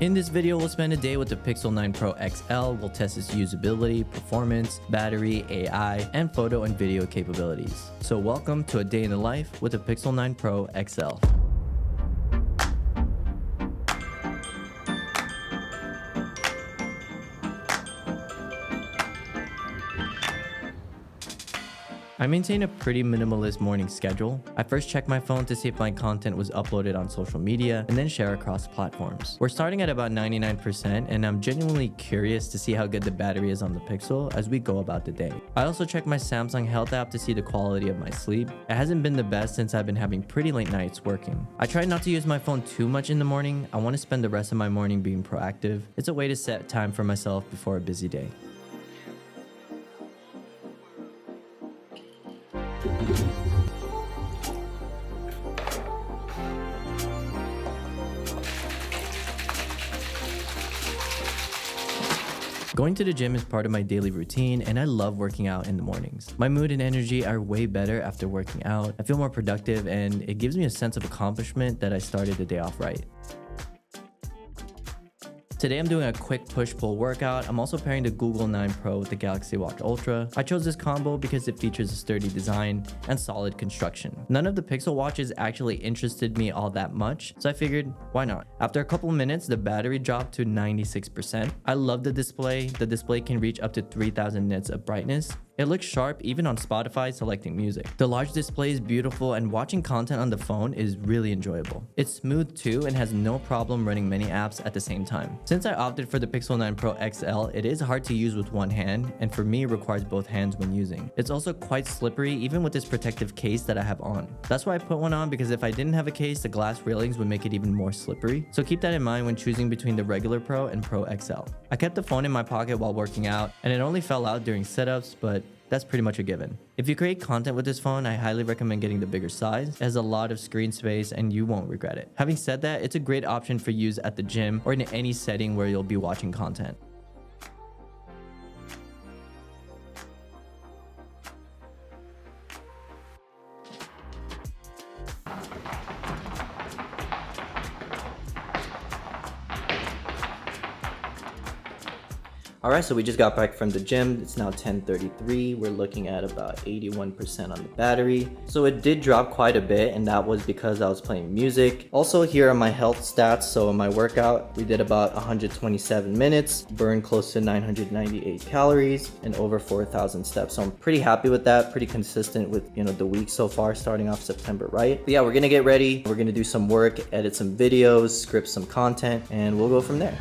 In this video, we'll spend a day with the Pixel 9 Pro XL. We'll test its usability, performance, battery, AI, and photo and video capabilities. So welcome to a day in the life with the Pixel 9 Pro XL. I maintain a pretty minimalist morning schedule. I first check my phone to see if my content was uploaded on social media and then share across platforms. We're starting at about 99% and I'm genuinely curious to see how good the battery is on the Pixel as we go about the day. I also check my Samsung Health app to see the quality of my sleep. It hasn't been the best since I've been having pretty late nights working. I try not to use my phone too much in the morning. I want to spend the rest of my morning being proactive. It's a way to set time for myself before a busy day. Going to the gym is part of my daily routine and I love working out in the mornings. My mood and energy are way better after working out. I feel more productive and it gives me a sense of accomplishment that I started the day off right. Today I'm doing a quick push-pull workout. I'm also pairing the Google 9 Pro with the Galaxy Watch Ultra. I chose this combo because it features a sturdy design and solid construction. None of the Pixel watches actually interested me all that much, so I figured, why not? After a couple minutes, the battery dropped to 96%. I love the display. The display can reach up to 3000 nits of brightness. It looks sharp even on Spotify selecting music. The large display is beautiful and watching content on the phone is really enjoyable. It's smooth too and has no problem running many apps at the same time. Since I opted for the Pixel 9 Pro XL, it is hard to use with one hand and for me requires both hands when using. It's also quite slippery even with this protective case that I have on. That's why I put one on because if I didn't have a case, the glass railings would make it even more slippery. So keep that in mind when choosing between the regular Pro and Pro XL. I kept the phone in my pocket while working out and it only fell out during sit-ups, but that's pretty much a given. If you create content with this phone, I highly recommend getting the bigger size. It has a lot of screen space and you won't regret it. Having said that, it's a great option for use at the gym or in any setting where you'll be watching content. Alright, so we just got back from the gym. It's now 10:33. We're looking at about 81% on the battery. So it did drop quite a bit and that was because I was playing music. Also here are my health stats. So in my workout, we did about 127 minutes, burned close to 998 calories and over 4,000 steps. So I'm pretty happy with that, pretty consistent with the week so far starting off September, right? But yeah, we're gonna get ready. We're gonna do some work, edit some videos, script some content, and we'll go from there.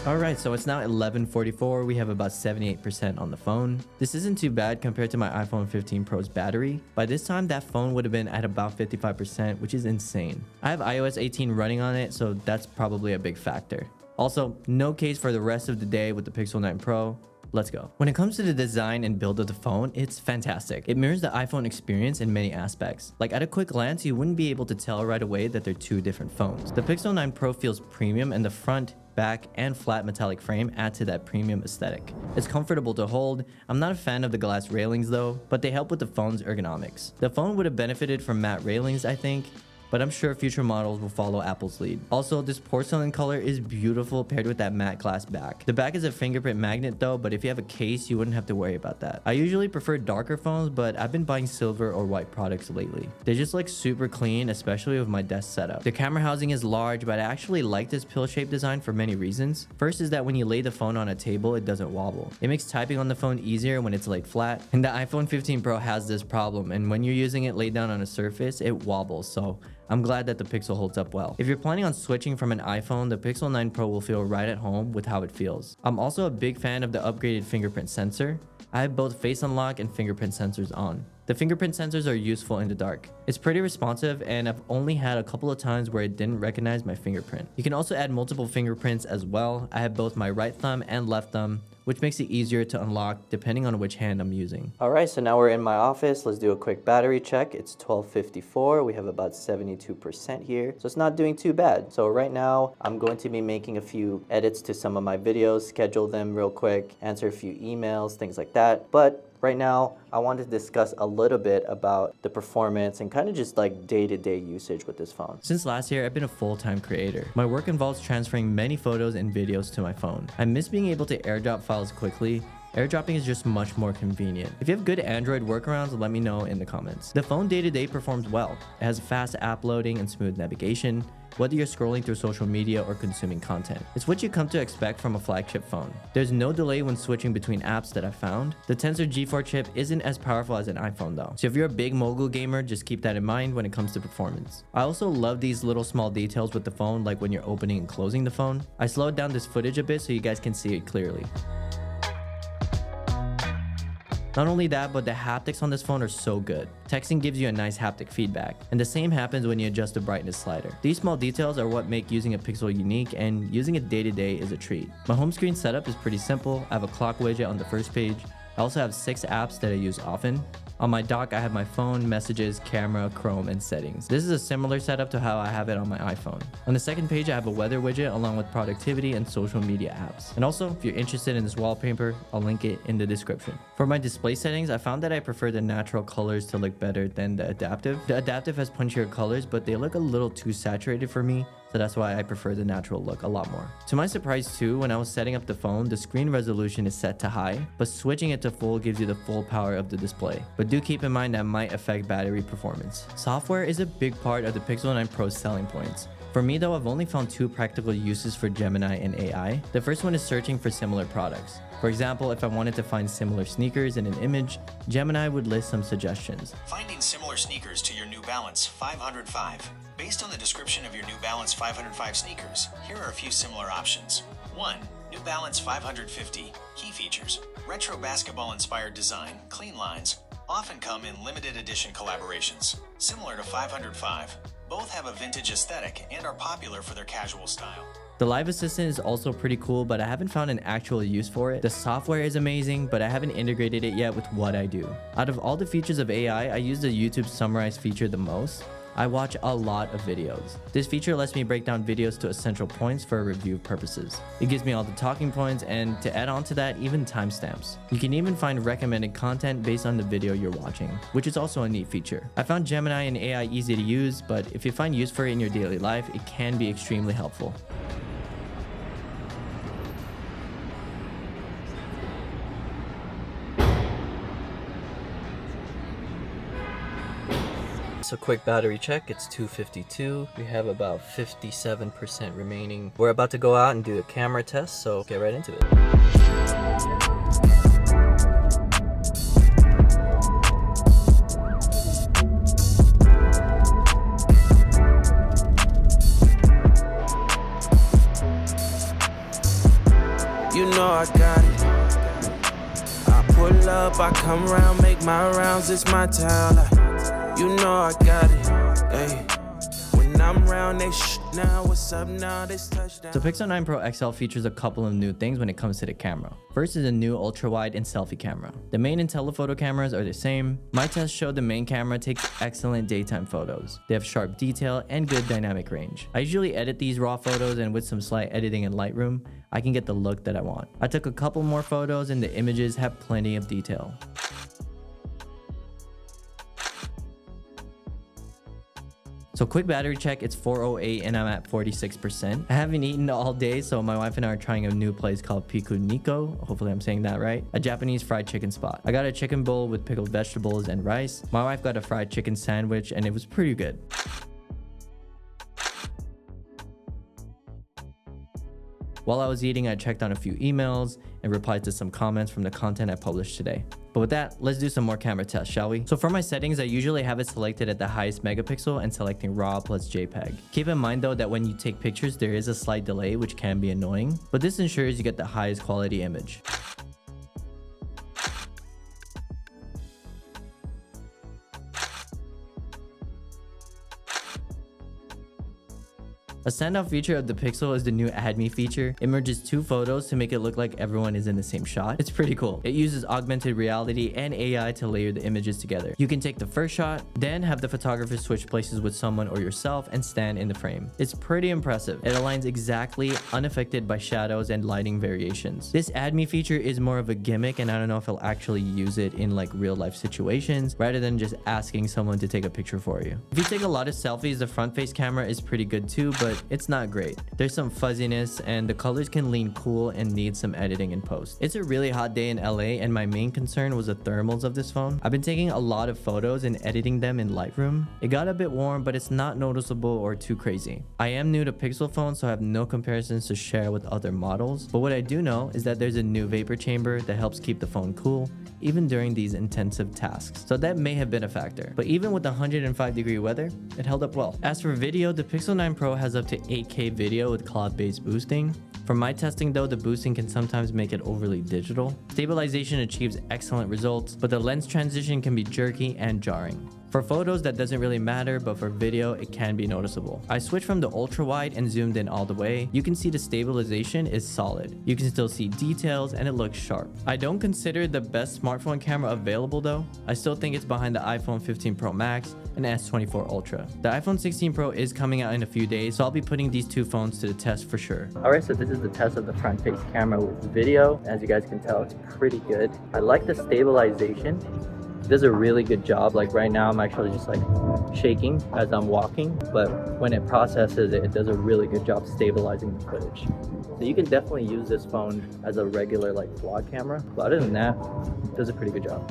Alright, so it's now 11:44. We have about 78% on the phone. This isn't too bad compared to my iPhone 15 Pro's battery. By this time, that phone would have been at about 55%, which is insane. I have iOS 18 running on it, so that's probably a big factor. Also, no case for the rest of the day with the Pixel 9 Pro. Let's go. When it comes to the design and build of the phone, it's fantastic. It mirrors the iPhone experience in many aspects. Like at a quick glance, you wouldn't be able to tell right away that they're two different phones. The Pixel 9 Pro feels premium and the front, back, and flat metallic frame add to that premium aesthetic. It's comfortable to hold. I'm not a fan of the glass railings though, but they help with the phone's ergonomics. The phone would have benefited from matte railings, I think, but I'm sure future models will follow Apple's lead. Also, this porcelain color is beautiful paired with that matte glass back. The back is a fingerprint magnet though, but if you have a case, you wouldn't have to worry about that. I usually prefer darker phones, but I've been buying silver or white products lately. They just look super clean, especially with my desk setup. The camera housing is large, but I actually like this pill-shaped design for many reasons. First is that when you lay the phone on a table, it doesn't wobble. It makes typing on the phone easier when it's laid flat, and the iPhone 15 Pro has this problem, and when you're using it laid down on a surface, it wobbles, so I'm glad that the Pixel holds up well. If you're planning on switching from an iPhone, the Pixel 9 Pro will feel right at home with how it feels. I'm also a big fan of the upgraded fingerprint sensor. I have both face unlock and fingerprint sensors on. The fingerprint sensors are useful in the dark. It's pretty responsive and I've only had a couple of times where it didn't recognize my fingerprint. You can also add multiple fingerprints as well. I have both my right thumb and left thumb which makes it easier to unlock depending on which hand I'm using. Alright, so now we're in my office. Let's do a quick battery check. It's 12:54. We have about 72% here, so it's not doing too bad. So right now, I'm going to be making a few edits to some of my videos, schedule them real quick, answer a few emails, things like that. But right now, I want to discuss a little bit about the performance and kind of just like day-to-day usage with this phone. Since last year, I've been a full-time creator. My work involves transferring many photos and videos to my phone. I miss being able to airdrop files quickly. Airdropping is just much more convenient. If you have good Android workarounds, let me know in the comments. The phone day-to-day performs well. It has fast app loading and smooth navigation, whether you're scrolling through social media or consuming content. It's what you come to expect from a flagship phone. There's no delay when switching between apps that I found. The Tensor G4 chip isn't as powerful as an iPhone though. So if you're a big mogul gamer, just keep that in mind when it comes to performance. I also love these little small details with the phone, like when you're opening and closing the phone. I slowed down this footage a bit so you guys can see it clearly. Not only that, but the haptics on this phone are so good. Texting gives you a nice haptic feedback, and the same happens when you adjust the brightness slider. These small details are what make using a Pixel unique, and using it day to day is a treat. My home screen setup is pretty simple. I have a clock widget on the first page. I also have 6 apps that I use often. On my dock, I have my phone, messages, camera, Chrome, and settings. This is a similar setup to how I have it on my iPhone. On the second page, I have a weather widget along with productivity and social media apps. And also, if you're interested in this wallpaper, I'll link it in the description. For my display settings, I found that I prefer the natural colors to look better than the adaptive. The adaptive has punchier colors, but they look a little too saturated for me. So that's why I prefer the natural look a lot more. To my surprise too, when I was setting up the phone, the screen resolution is set to high, but switching it to full gives you the full power of the display. But do keep in mind that might affect battery performance. Software is a big part of the Pixel 9 Pro's selling points. For me though, I've only found 2 practical uses for Gemini and AI. The first one is searching for similar products. For example, if I wanted to find similar sneakers in an image, Gemini would list some suggestions. Finding similar sneakers to your New Balance 505. Based on the description of your New Balance 505 sneakers, here are a few similar options. 1. New Balance 550. Key features: retro basketball-inspired design, clean lines, often come in limited edition collaborations. Similar to 505, both have a vintage aesthetic and are popular for their casual style. The Live Assistant is also pretty cool, but I haven't found an actual use for it. The software is amazing, but I haven't integrated it yet with what I do. Out of all the features of AI, I use the YouTube Summarize feature the most. I watch a lot of videos. This feature lets me break down videos to essential points for review purposes. It gives me all the talking points, and to add on to that, even timestamps. You can even find recommended content based on the video you're watching, which is also a neat feature. I found Gemini and AI easy to use, but if you find use for it in your daily life, it can be extremely helpful. So quick battery check, it's 252. We have about 57% remaining. We're about to go out and do a camera test, so get right into it. You know I got it. I pull up, I come around, make my rounds, it's my town. You know I got it, hey. When I'm round, they now, what's up now, this touchdown. So Pixel 9 Pro XL features a couple of new things when it comes to the camera. First is a new ultra-wide and selfie camera. The main and telephoto cameras are the same. My test showed the main camera takes excellent daytime photos. They have sharp detail and good dynamic range. I usually edit these raw photos, and with some slight editing in Lightroom, I can get the look that I want. I took a couple more photos and the images have plenty of detail. So quick battery check, it's 408 and I'm at 46%. I haven't eaten all day, so my wife and I are trying a new place called Piku Niko. Hopefully I'm saying that right. A Japanese fried chicken spot. I got a chicken bowl with pickled vegetables and rice. My wife got a fried chicken sandwich and it was pretty good. While I was eating, I checked on a few emails and replied to some comments from the content I published today. But with that, let's do some more camera tests, shall we? So for my settings, I usually have it selected at the highest megapixel and selecting RAW plus JPEG. Keep in mind though that when you take pictures, there is a slight delay, which can be annoying, but this ensures you get the highest quality image. A standout feature of the Pixel is the new Add Me feature. It merges two photos to make it look like everyone is in the same shot. It's pretty cool. It uses augmented reality and AI to layer the images together. You can take the first shot, then have the photographer switch places with someone or yourself and stand in the frame. It's pretty impressive. It aligns exactly, unaffected by shadows and lighting variations. This Add Me feature is more of a gimmick, and I don't know if I'll actually use it in like real life situations rather than just asking someone to take a picture for you. If you take a lot of selfies, the front face camera is pretty good too, but it's not great. There's some fuzziness and the colors can lean cool and need some editing in post. It's a really hot day in LA, and my main concern was the thermals of this phone. I've been taking a lot of photos and editing them in Lightroom. It got a bit warm, but it's not noticeable or too crazy. I am new to Pixel phones, so I have no comparisons to share with other models, but what I do know is that there's a new vapor chamber that helps keep the phone cool even during these intensive tasks. So that may have been a factor. But even with the 105-degree weather, it held up well. As for video, the Pixel 9 Pro has up to 8K video with cloud-based boosting. For my testing though, the boosting can sometimes make it overly digital. Stabilization achieves excellent results, but the lens transition can be jerky and jarring. For photos, that doesn't really matter, but for video, it can be noticeable. I switched from the ultra wide and zoomed in all the way. You can see the stabilization is solid. You can still see details and it looks sharp. I don't consider it the best smartphone camera available though. I still think it's behind the iPhone 15 Pro Max and S24 Ultra. The iPhone 16 Pro is coming out in a few days, so I'll be putting these two phones to the test for sure. Alright, so this is the test of the front face camera with video. As you guys can tell, it's pretty good. I like the stabilization. It does a really good job. Like right now I'm actually just like shaking as I'm walking, but when it processes it, it does a really good job stabilizing the footage. So you can definitely use this phone as a regular like vlog camera, but other than that, it does a pretty good job.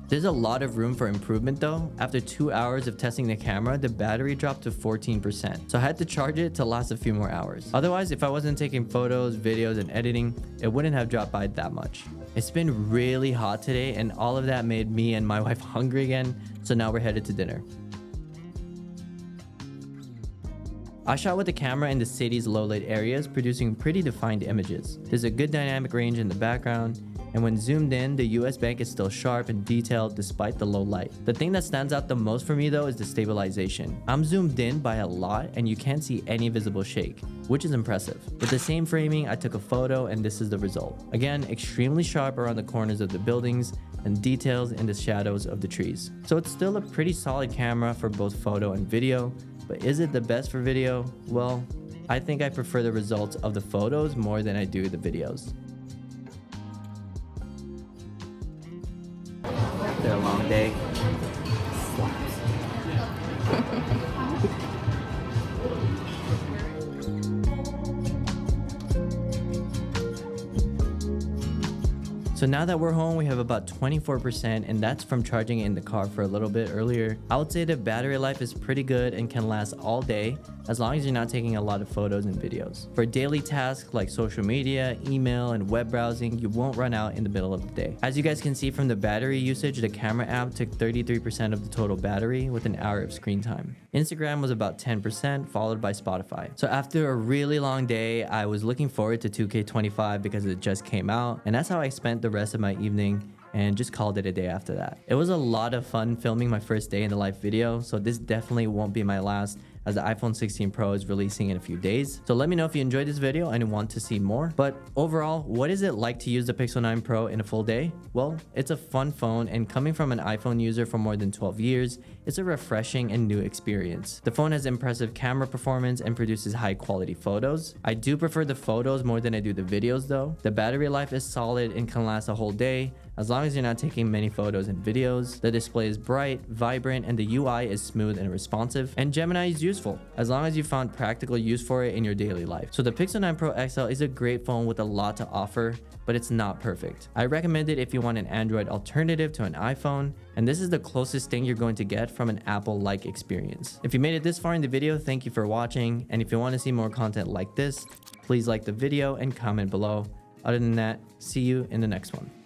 There's a lot of room for improvement though. After 2 hours of testing the camera, the battery dropped to 14%. So I had to charge it to last a few more hours. Otherwise, if I wasn't taking photos, videos, and editing, it wouldn't have dropped by that much. It's been really hot today, and all of that made me and my wife hungry again, so now we're headed to dinner. I shot with the camera in the city's low-light areas, producing pretty defined images. There's a good dynamic range in the background, and when zoomed in, the US bank is still sharp and detailed despite the low light. The thing that stands out the most for me though is the stabilization. I'm zoomed in by a lot and you can't see any visible shake, which is impressive. With the same framing, I took a photo and this is the result. Again, extremely sharp around the corners of the buildings and details in the shadows of the trees. So it's still a pretty solid camera for both photo and video, but is it the best for video? Well, I think I prefer the results of the photos more than I do the videos. It's a long day. So now that we're home, we have about 24%, and that's from charging it in the car for a little bit earlier. I would say the battery life is pretty good and can last all day as long as you're not taking a lot of photos and videos. For daily tasks like social media, email, and web browsing, you won't run out in the middle of the day. As you guys can see from the battery usage, the camera app took 33% of the total battery with an hour of screen time. Instagram was about 10%, followed by Spotify. So after a really long day, I was looking forward to 2K25 because it just came out, and that's how I spent the rest of my evening and just called it a day after that. It was a lot of fun filming my first day in the live video, so this definitely won't be my last, as the iPhone 16 Pro is releasing in a few days. So let me know if you enjoyed this video and want to see more. But overall, what is it like to use the Pixel 9 Pro in a full day? Well, it's a fun phone, and coming from an iPhone user for more than 12 years, it's a refreshing and new experience. The phone has impressive camera performance and produces high quality photos. I do prefer the photos more than I do the videos though. The battery life is solid and can last a whole day, as long as you're not taking many photos and videos. The display is bright, vibrant, and the UI is smooth and responsive. And Gemini is useful, as long as you found practical use for it in your daily life. So the Pixel 9 Pro XL is a great phone with a lot to offer, but it's not perfect. I recommend it if you want an Android alternative to an iPhone, and this is the closest thing you're going to get from an Apple-like experience. If you made it this far in the video, thank you for watching, and if you want to see more content like this, please like the video and comment below. Other than that, see you in the next one.